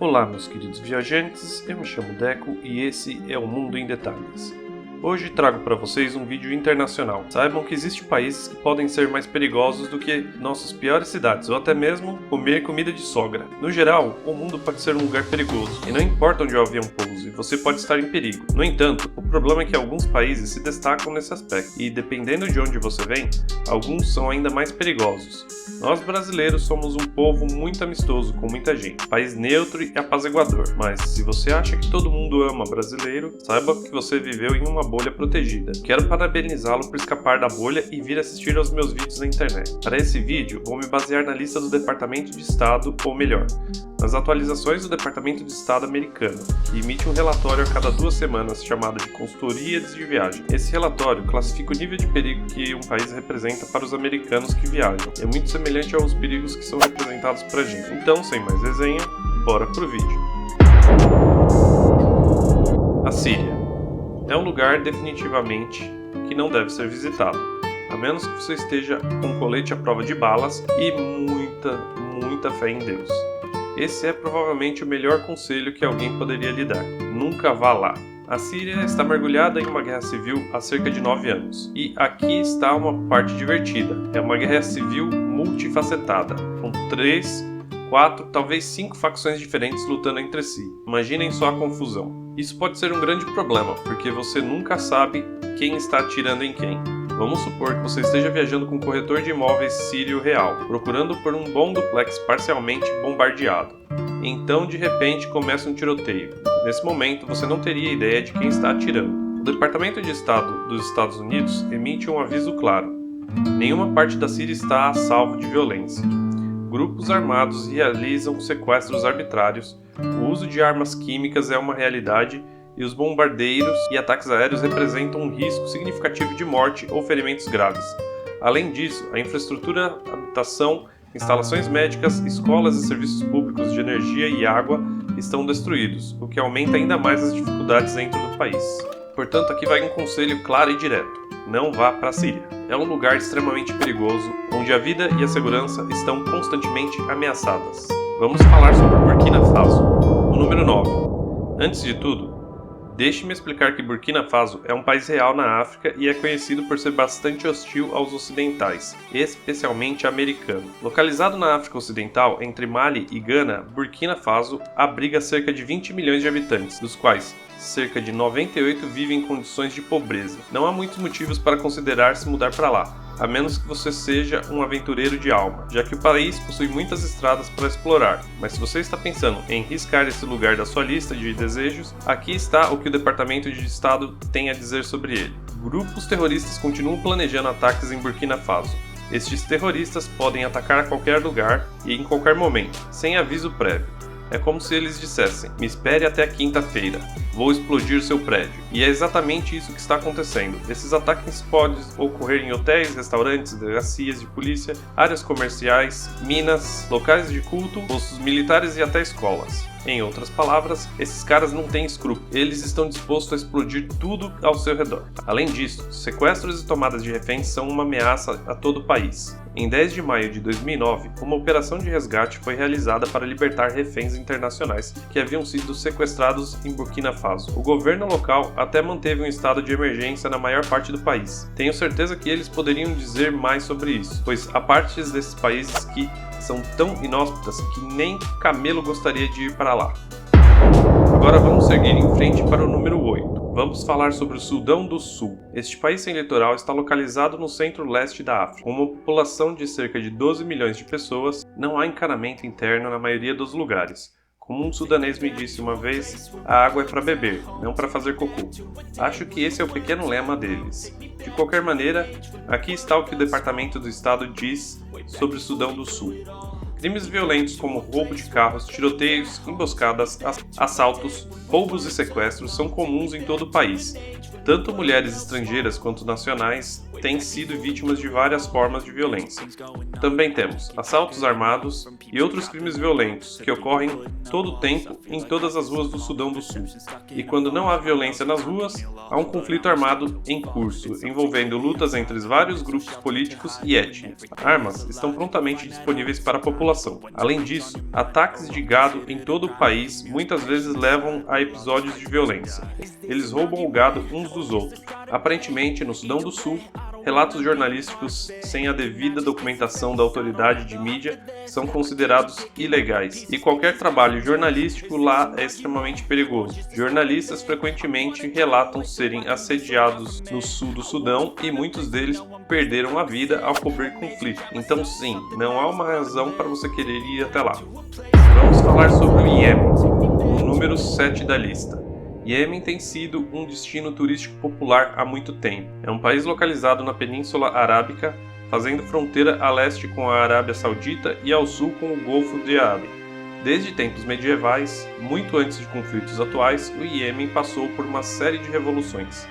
Olá, meus queridos viajantes, eu me chamo Deco e esse é o Mundo em Detalhes. Hoje trago para vocês um vídeo internacional. Saibam que existem países que podem ser mais perigosos do que nossas piores cidades, ou até mesmo comer comida de sogra. No geral, o mundo pode ser um lugar perigoso, e não importa onde o avião pouse, você pode estar em perigo. No entanto, o problema é que alguns países se destacam nesse aspecto, e dependendo de onde você vem, alguns são ainda mais perigosos. Nós brasileiros somos um povo muito amistoso com muita gente, país neutro e apaziguador, mas se você acha que todo mundo ama brasileiro, saiba que você viveu em uma bolha protegida. Quero parabenizá-lo por escapar da bolha e vir assistir aos meus vídeos na internet. Para esse vídeo, vou me basear na lista do Departamento de Estado, ou melhor, nas atualizações do Departamento de Estado americano, que emite um relatório a cada 2 semanas chamado de Consultoria de Viagem. Esse relatório classifica o nível de perigo que um país representa para os americanos que viajam. É muito semelhante aos perigos que são representados para a gente. Então, sem mais resenha, bora pro vídeo. A Síria é um lugar definitivamente que não deve ser visitado, a menos que você esteja com um colete à prova de balas e muita fé em Deus. Esse é provavelmente o melhor conselho que alguém poderia lhe dar. Nunca vá lá. A Síria está mergulhada em uma guerra civil há cerca de 9 anos. E aqui está uma parte divertida. É uma guerra civil multifacetada, com 3, 4, talvez 5 facções diferentes lutando entre si. Imaginem só a confusão. Isso pode ser um grande problema, porque você nunca sabe quem está atirando em quem. Vamos supor que você esteja viajando com um corretor de imóveis sírio real, procurando por um bom duplex parcialmente bombardeado. Então, de repente, começa um tiroteio. Nesse momento, você não teria ideia de quem está atirando. O Departamento de Estado dos Estados Unidos emite um aviso claro. Nenhuma parte da Síria está a salvo de violência. Grupos armados realizam sequestros arbitrários, o uso de armas químicas é uma realidade e os bombardeiros e ataques aéreos representam um risco significativo de morte ou ferimentos graves. Além disso, a infraestrutura, habitação, instalações médicas, escolas e serviços públicos de energia e água estão destruídos, o que aumenta ainda mais as dificuldades dentro do país. Portanto, aqui vai um conselho claro e direto: não vá para a Síria. É um lugar extremamente perigoso, onde a vida e a segurança estão constantemente ameaçadas. Vamos falar sobre Burkina Faso, o número 9. Antes de tudo, deixe-me explicar que Burkina Faso é um país real na África e é conhecido por ser bastante hostil aos ocidentais, especialmente americanos. Localizado na África Ocidental, entre Mali e Gana, Burkina Faso abriga cerca de 20 milhões de habitantes, dos quais cerca de 98 vivem em condições de pobreza. Não há muitos motivos para considerar se mudar para lá, a menos que você seja um aventureiro de alma, já que o país possui muitas estradas para explorar. Mas se você está pensando em riscar esse lugar da sua lista de desejos, aqui está o que o Departamento de Estado tem a dizer sobre ele. Grupos terroristas continuam planejando ataques em Burkina Faso. Estes terroristas podem atacar a qualquer lugar e em qualquer momento, sem aviso prévio. É como se eles dissessem: me espere até quinta-feira, vou explodir seu prédio. E é exatamente isso que está acontecendo. Esses ataques podem ocorrer em hotéis, restaurantes, delegacias de polícia, áreas comerciais, minas, locais de culto, postos militares e até escolas. Em outras palavras, esses caras não têm escrúpulos. Eles estão dispostos a explodir tudo ao seu redor. Além disso, sequestros e tomadas de reféns são uma ameaça a todo o país. Em 10 de maio de 2009, uma operação de resgate foi realizada para libertar reféns internacionais que haviam sido sequestrados em Burkina Faso. O governo local até manteve um estado de emergência na maior parte do país. Tenho certeza que eles poderiam dizer mais sobre isso, pois há partes desses países que são tão inóspitas que nem camelo gostaria de ir para lá. Agora vamos seguir em frente para o número 8. Vamos falar sobre o Sudão do Sul. Este país sem litoral está localizado no centro-leste da África. Com uma população de cerca de 12 milhões de pessoas, não há encanamento interno na maioria dos lugares. Como um sudanês me disse uma vez, a água é para beber, não para fazer cocô. Acho que esse é o pequeno lema deles. De qualquer maneira, aqui está o que o Departamento do Estado diz sobre o Sudão do Sul. Crimes violentos como roubo de carros, tiroteios, emboscadas, assaltos, roubos e sequestros são comuns em todo o país. Tanto mulheres estrangeiras quanto nacionais têm sido vítimas de várias formas de violência. Também temos assaltos armados e outros crimes violentos que ocorrem todo o tempo em todas as ruas do Sudão do Sul. E quando não há violência nas ruas, há um conflito armado em curso, envolvendo lutas entre vários grupos políticos e étnicos. Armas estão prontamente disponíveis para a população. Além disso, ataques de gado em todo o país muitas vezes levam a episódios de violência. Eles roubam o gado uns dos outros. Aparentemente, no Sudão do Sul, relatos jornalísticos sem a devida documentação da autoridade de mídia são considerados ilegais, e qualquer trabalho jornalístico lá é extremamente perigoso. Jornalistas frequentemente relatam serem assediados no sul do Sudão e muitos deles perderam a vida ao cobrir conflito. Então sim, não há uma razão para você querer ir até lá. Vamos falar sobre o Iêmen, o número 7 da lista. Iêmen tem sido um destino turístico popular há muito tempo. É um país localizado na Península Arábica, fazendo fronteira a leste com a Arábia Saudita e ao sul com o Golfo de Aden. Desde tempos medievais, muito antes de conflitos atuais, o Iêmen passou por uma série de revoluções.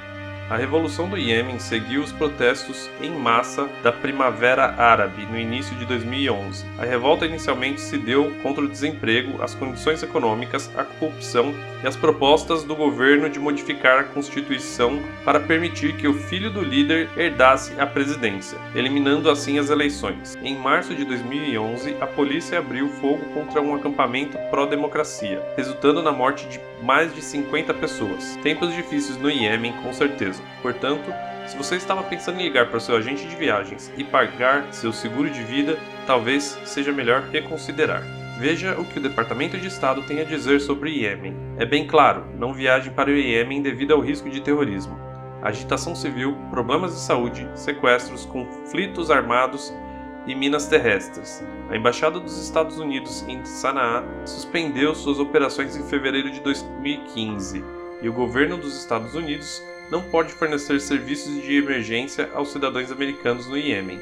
A Revolução do Iêmen seguiu os protestos em massa da Primavera Árabe no início de 2011. A revolta inicialmente se deu contra o desemprego, as condições econômicas, a corrupção e as propostas do governo de modificar a Constituição para permitir que o filho do líder herdasse a presidência, eliminando assim as eleições. Em março de 2011, a polícia abriu fogo contra um acampamento pró-democracia, resultando na morte de mais de 50 pessoas. Tempos difíceis no Iêmen, com certeza. Portanto, se você estava pensando em ligar para o seu agente de viagens e pagar seu seguro de vida, talvez seja melhor reconsiderar. Veja o que o Departamento de Estado tem a dizer sobre o Iêmen. É bem claro, não viajem para o Iêmen devido ao risco de terrorismo, agitação civil, problemas de saúde, sequestros, conflitos armados e minas terrestres. A Embaixada dos Estados Unidos em Sanaa suspendeu suas operações em fevereiro de 2015 e o governo dos Estados Unidos não pode fornecer serviços de emergência aos cidadãos americanos no Iêmen.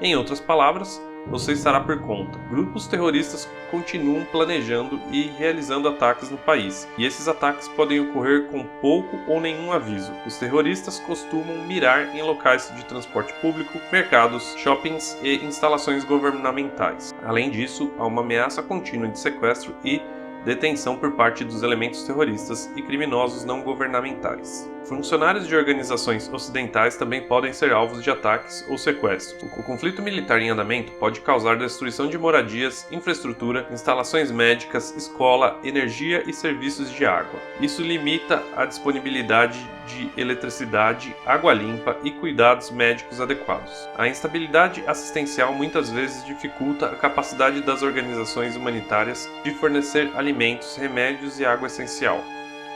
Em outras palavras, você estará por conta. Grupos terroristas continuam planejando e realizando ataques no país, e esses ataques podem ocorrer com pouco ou nenhum aviso. Os terroristas costumam mirar em locais de transporte público, mercados, shoppings e instalações governamentais. Além disso, há uma ameaça contínua de sequestro e detenção por parte dos elementos terroristas e criminosos não governamentais. Funcionários de organizações ocidentais também podem ser alvos de ataques ou sequestros. O conflito militar em andamento pode causar destruição de moradias, infraestrutura, instalações médicas, escola, energia e serviços de água. Isso limita a disponibilidade de eletricidade, água limpa e cuidados médicos adequados. A instabilidade assistencial muitas vezes dificulta a capacidade das organizações humanitárias de fornecer alimentos, remédios e água essencial.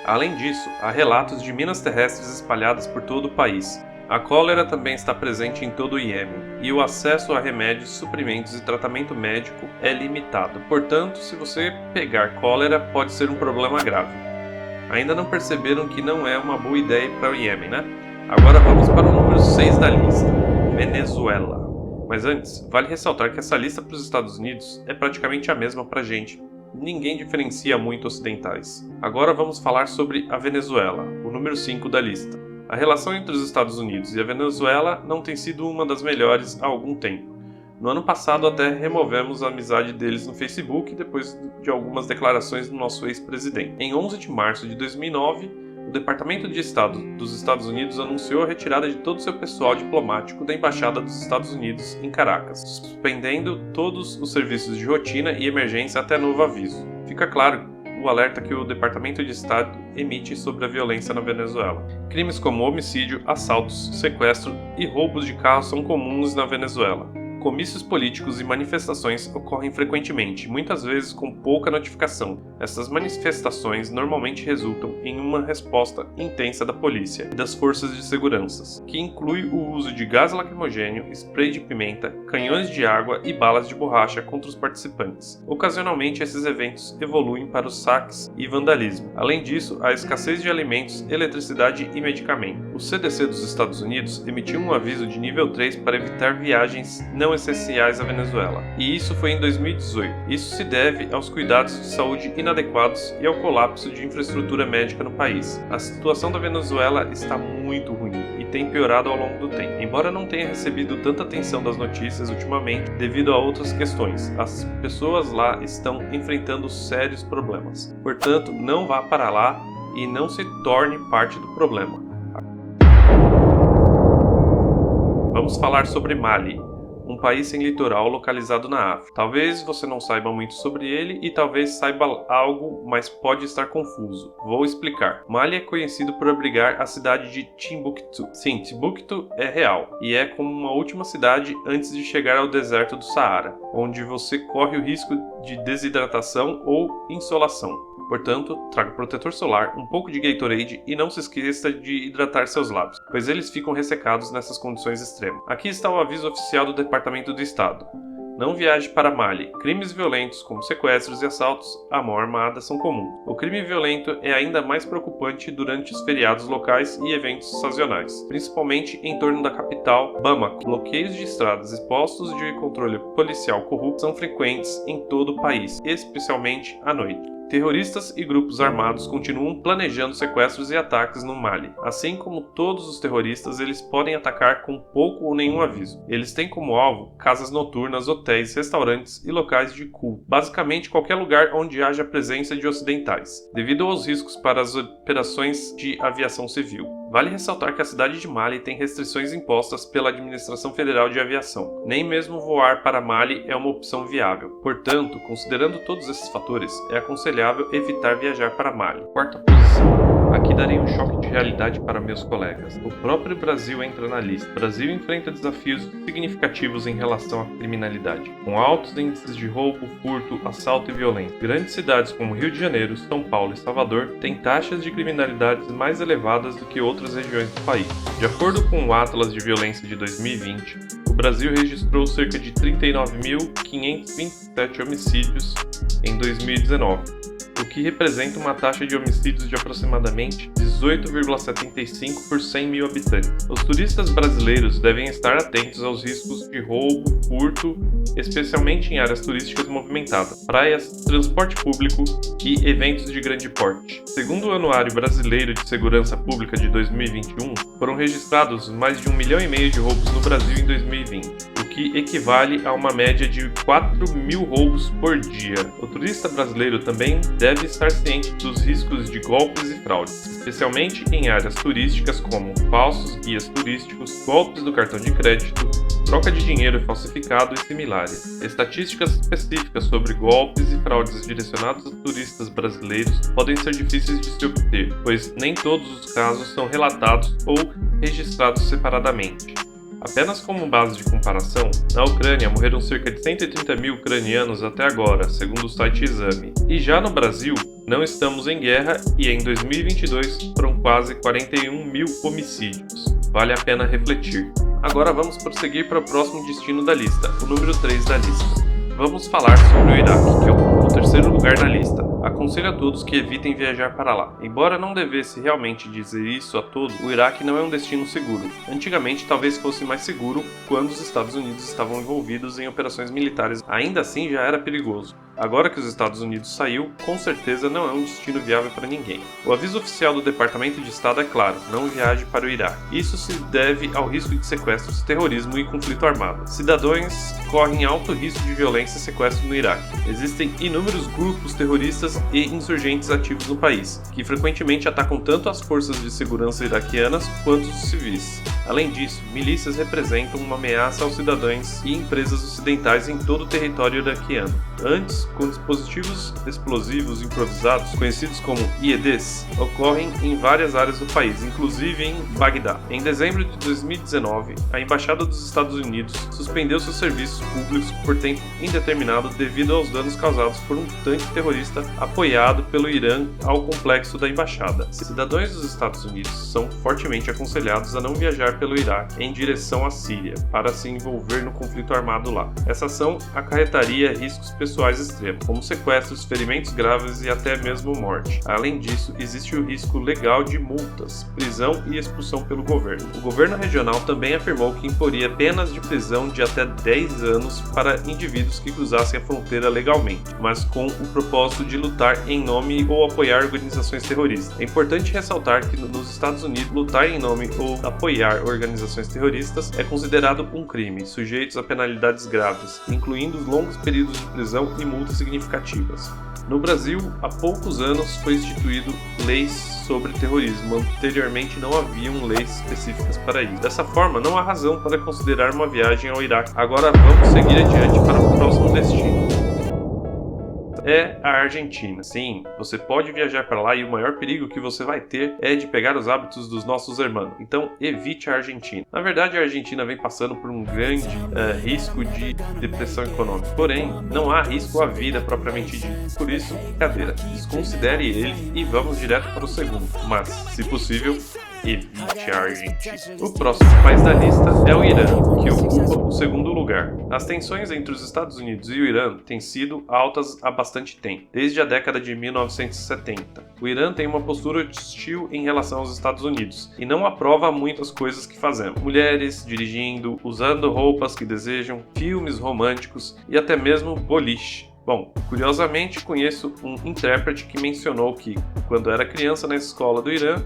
Além disso, há relatos de minas terrestres espalhadas por todo o país. A cólera também está presente em todo o Iêmen, e o acesso a remédios, suprimentos e tratamento médico é limitado. Portanto, se você pegar cólera, pode ser um problema grave. Ainda não perceberam que não é uma boa ideia para o Iêmen, né? Agora vamos para o número 6 da lista, Venezuela. Mas antes, vale ressaltar que essa lista para os Estados Unidos é praticamente a mesma para a gente. Ninguém diferencia muito ocidentais. Agora vamos falar sobre a Venezuela, o número 5 da lista. A relação entre os Estados Unidos e a Venezuela não tem sido uma das melhores há algum tempo. No ano passado até removemos a amizade deles no Facebook depois de algumas declarações do nosso ex-presidente. Em 11 de março de 2009, o Departamento de Estado dos Estados Unidos anunciou a retirada de todo o seu pessoal diplomático da Embaixada dos Estados Unidos em Caracas, suspendendo todos os serviços de rotina e emergência até novo aviso. Fica claro o alerta que o Departamento de Estado emite sobre a violência na Venezuela. Crimes como homicídio, assaltos, sequestro e roubos de carros são comuns na Venezuela. Comícios políticos e manifestações ocorrem frequentemente, muitas vezes com pouca notificação. Essas manifestações normalmente resultam em uma resposta intensa da polícia e das forças de segurança, que inclui o uso de gás lacrimogênio, spray de pimenta, canhões de água e balas de borracha contra os participantes. Ocasionalmente, esses eventos evoluem para os saques e vandalismo. Além disso, há escassez de alimentos, eletricidade e medicamento. O CDC dos Estados Unidos emitiu um aviso de nível 3 para evitar viagens não essenciais à Venezuela, e isso foi em 2018. Isso se deve aos cuidados de saúde inadequados e ao colapso de infraestrutura médica no país. A situação da Venezuela está muito ruim e tem piorado ao longo do tempo. Embora não tenha recebido tanta atenção das notícias ultimamente devido a outras questões, as pessoas lá estão enfrentando sérios problemas. Portanto, não vá para lá e não se torne parte do problema. Vamos falar sobre Mali, um país sem litoral localizado na África. Talvez você não saiba muito sobre ele e talvez saiba algo, mas pode estar confuso. Vou explicar. Mali é conhecido por abrigar a cidade de Timbuktu. Sim, Timbuktu é real e é como uma última cidade antes de chegar ao deserto do Saara, onde você corre o risco de desidratação ou insolação. Portanto, traga protetor solar, um pouco de Gatorade e não se esqueça de hidratar seus lábios, pois eles ficam ressecados nessas condições extremas. Aqui está o aviso oficial do Departamento do Estado. Não viaje para Mali. Crimes violentos, como sequestros e assaltos à mão armada, são comuns. O crime violento é ainda mais preocupante durante os feriados locais e eventos sazonais, principalmente em torno da capital, Bamako. Bloqueios de estradas e postos de controle policial corruptos são frequentes em todo o país, especialmente à noite. Terroristas e grupos armados continuam planejando sequestros e ataques no Mali. Assim como todos os terroristas, eles podem atacar com pouco ou nenhum aviso. Eles têm como alvo casas noturnas, hotéis, restaurantes e locais de culto. Basicamente qualquer lugar onde haja presença de ocidentais, devido aos riscos para as operações de aviação civil. Vale ressaltar que a cidade de Mali tem restrições impostas pela Administração Federal de Aviação. Nem mesmo voar para Mali é uma opção viável. Portanto, considerando todos esses fatores, é aconselhável evitar viajar para Mali. Quarta posição. Aqui darei um choque de realidade para meus colegas. O próprio Brasil entra na lista. O Brasil enfrenta desafios significativos em relação à criminalidade, com altos índices de roubo, furto, assalto e violência. Grandes cidades como Rio de Janeiro, São Paulo e Salvador têm taxas de criminalidade mais elevadas do que outras regiões do país. De acordo com o Atlas de Violência de 2020, o Brasil registrou cerca de 39.527 homicídios em 2019. O que representa uma taxa de homicídios de aproximadamente 18,75 por 100 mil habitantes. Os turistas brasileiros devem estar atentos aos riscos de roubo, furto, especialmente em áreas turísticas movimentadas, praias, transporte público e eventos de grande porte. Segundo o Anuário Brasileiro de Segurança Pública de 2021, foram registrados mais de 1,5 milhão de roubos no Brasil em 2020, o que equivale a uma média de 4.000 roubos por dia. O turista brasileiro também deve estar ciente dos riscos de golpes e fraudes, especialmente em áreas turísticas como falsos guias turísticos, golpes do cartão de crédito, troca de dinheiro falsificado e similares. Estatísticas específicas sobre golpes e fraudes direcionados a turistas brasileiros podem ser difíceis de se obter, pois nem todos os casos são relatados ou registrados separadamente. Apenas como base de comparação, na Ucrânia morreram cerca de 130 mil ucranianos até agora, segundo o site Exame. E já no Brasil, não estamos em guerra e em 2022 foram quase 41 mil homicídios. Vale a pena refletir. Agora vamos prosseguir para o próximo destino da lista, o número 3 da lista. Vamos falar sobre o Iraque, que é o terceiro lugar na lista. Aconselho a todos que evitem viajar para lá. Embora não devesse realmente dizer isso a todos, o Iraque não é um destino seguro. Antigamente talvez fosse mais seguro quando os Estados Unidos estavam envolvidos em operações militares. Ainda assim já era perigoso. Agora que os Estados Unidos saiu, com certeza não é um destino viável para ninguém. O aviso oficial do Departamento de Estado é claro: não viaje para o Iraque. Isso se deve ao risco de sequestros, terrorismo e conflito armado. Cidadãos correm alto risco de violência e sequestro no Iraque. Existem inúmeros grupos terroristas e insurgentes ativos no país, que frequentemente atacam tanto as forças de segurança iraquianas quanto os civis. Além disso, milícias representam uma ameaça aos cidadãos e empresas ocidentais em todo o território iraquiano. Antes, com dispositivos explosivos improvisados, conhecidos como IEDs, ocorrem em várias áreas do país, inclusive em Bagdá. Em dezembro de 2019, a Embaixada dos Estados Unidos suspendeu seus serviços públicos por tempo indeterminado devido aos danos causados por um tanque terrorista apoiado pelo Irã ao complexo da embaixada. Cidadãos dos Estados Unidos são fortemente aconselhados a não viajar pelo Iraque em direção à Síria para se envolver no conflito armado lá. Essa ação acarretaria riscos pessoais extremos, como sequestros, ferimentos graves e até mesmo morte. Além disso, existe o risco legal de multas, prisão e expulsão pelo governo. O governo regional também afirmou que imporia penas de prisão de até 10 anos para indivíduos que cruzassem a fronteira legalmente, mas com o propósito de lutar em nome ou apoiar organizações terroristas. É importante ressaltar que nos Estados Unidos, lutar em nome ou apoiar organizações terroristas é considerado um crime, sujeitos a penalidades graves, incluindo longos períodos de prisão e multas significativas. No Brasil, há poucos anos foi instituído leis sobre terrorismo. Anteriormente não haviam leis específicas para isso. Dessa forma, não há razão para considerar uma viagem ao Iraque. Agora vamos seguir adiante para o próximo destino. É a Argentina. Sim, você pode viajar para lá e o maior perigo que você vai ter é de pegar os hábitos dos nossos irmãos. Então, evite a Argentina. Na verdade, a Argentina vem passando por um grande risco de depressão econômica. Porém, não há risco à vida propriamente dito. Por isso, brincadeira, desconsidere ele e vamos direto para o segundo. Mas, se possível, evite a Argentina. O próximo país da lista é o Irã, que ocupa o segundo lugar. As tensões entre os Estados Unidos e o Irã têm sido altas há bastante tempo, desde a década de 1970. O Irã tem uma postura hostil em relação aos Estados Unidos e não aprova muitas coisas que fazemos. Mulheres dirigindo, usando roupas que desejam, filmes românticos e até mesmo boliche. Bom, curiosamente conheço um intérprete que mencionou que, quando era criança na escola do Irã,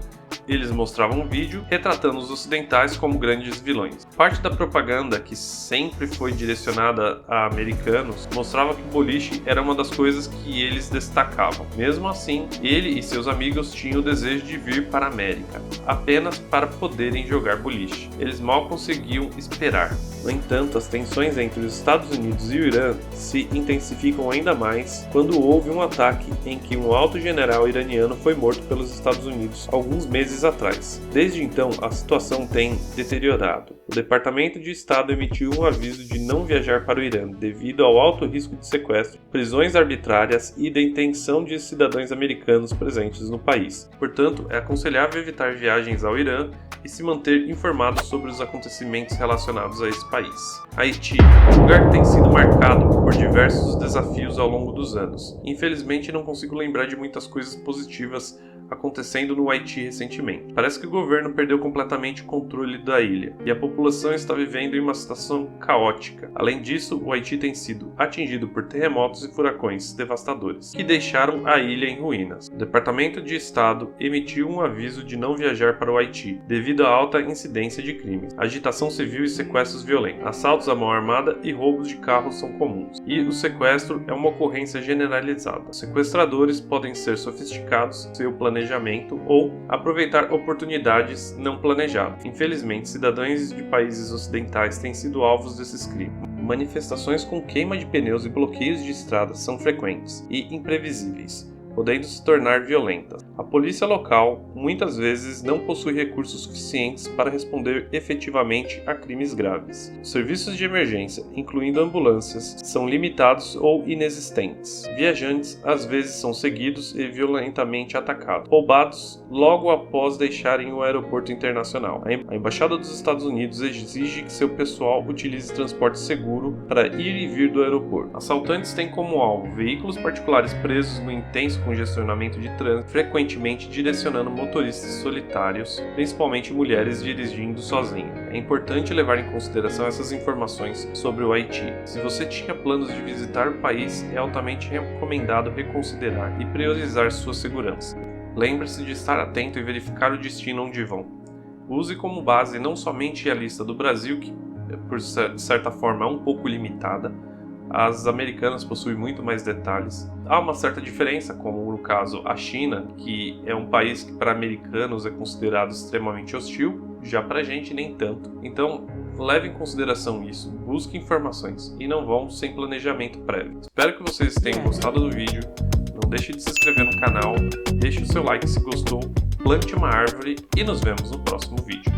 eles mostravam um vídeo retratando os ocidentais como grandes vilões. Parte da propaganda, que sempre foi direcionada a americanos, mostrava que o boliche era uma das coisas que eles destacavam. Mesmo assim, ele e seus amigos tinham o desejo de vir para a América, apenas para poderem jogar boliche. Eles mal conseguiam esperar. No entanto, as tensões entre os Estados Unidos e o Irã se intensificam ainda mais quando houve um ataque em que um alto general iraniano foi morto pelos Estados Unidos alguns meses atrás. Desde então, a situação tem deteriorado. O Departamento de Estado emitiu um aviso de não viajar para o Irã devido ao alto risco de sequestro, prisões arbitrárias e detenção de cidadãos americanos presentes no país. Portanto, é aconselhável evitar viagens ao Irã e se manter informado sobre os acontecimentos relacionados a esse país. Haiti, um lugar que tem sido marcado por diversos desafios ao longo dos anos. Infelizmente, não consigo lembrar de muitas coisas positivas acontecendo no Haiti recentemente. Parece que o governo perdeu completamente o controle da ilha e a população está vivendo em uma situação caótica. Além disso, o Haiti tem sido atingido por terremotos e furacões devastadores, que deixaram a ilha em ruínas. O Departamento de Estado emitiu um aviso de não viajar para o Haiti, devido à alta incidência de crimes, agitação civil e sequestros violentos, assaltos à mão armada e roubos de carros são comuns, e o sequestro é uma ocorrência generalizada. Os sequestradores podem ser sofisticados em seu planejamento ou aproveitar oportunidades não planejadas. Infelizmente, cidadãos de países ocidentais têm sido alvos desses crimes. Manifestações com queima de pneus e bloqueios de estradas são frequentes e imprevisíveis, podendo se tornar violentas. A polícia local muitas vezes não possui recursos suficientes para responder efetivamente a crimes graves. Os serviços de emergência, incluindo ambulâncias, são limitados ou inexistentes. Viajantes às vezes são seguidos e violentamente atacados, roubados logo após deixarem o aeroporto internacional. A Embaixada dos Estados Unidos exige que seu pessoal utilize transporte seguro para ir e vir do aeroporto. Assaltantes têm como alvo veículos particulares presos no intenso congestionamento de trânsito, frequentemente direcionando motoristas solitários, principalmente mulheres dirigindo sozinhas. É importante levar em consideração essas informações sobre o Haiti. Se você tinha planos de visitar o país, é altamente recomendado reconsiderar e priorizar sua segurança. Lembre-se de estar atento e verificar o destino onde vão. Use como base não somente a lista do Brasil, que por certa forma é um pouco limitada. As americanas possuem muito mais detalhes. Há uma certa diferença, como no caso a China, que é um país que para americanos é considerado extremamente hostil, já para a gente nem tanto. Então, leve em consideração isso, busque informações e não vão sem planejamento prévio. Espero que vocês tenham gostado do vídeo. Não deixe de se inscrever no canal, deixe o seu like se gostou, plante uma árvore e nos vemos no próximo vídeo.